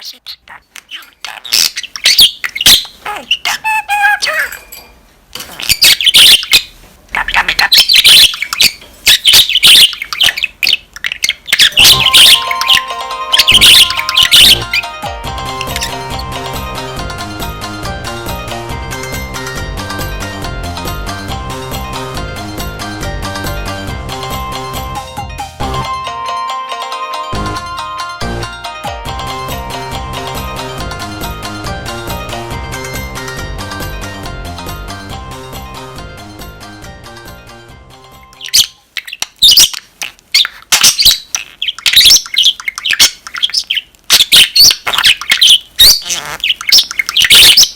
sit that you dance. Hey, dame, dame.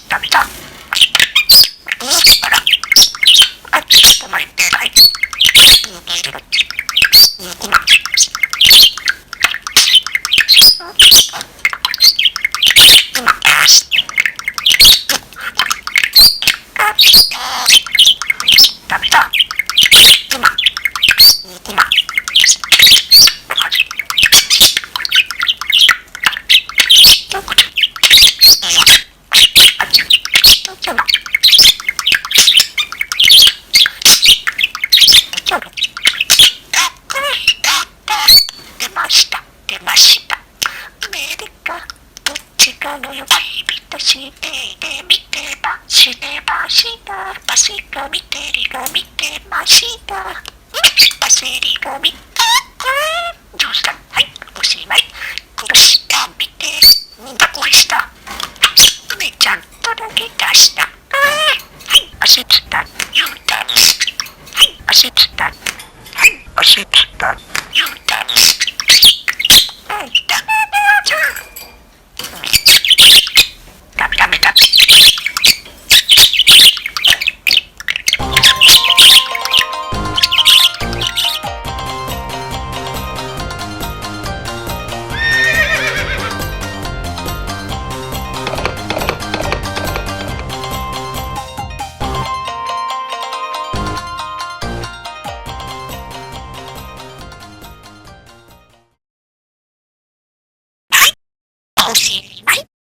ダメだ。あら、あ、ちょっと待って、はい。今。ダメだ。今。出ました。アメリカ、どっちかのよ、ビタして見てました。パセが見てりが見てました。パセリが見て、上手だ。はい、おしまい。こしが見て、これした。ちゃんとだけ出した。はい、足つった、ユータンス。はい、足つった。はい、足つった、ユータンス。はい、ダメだよ。ダメ。おしまい。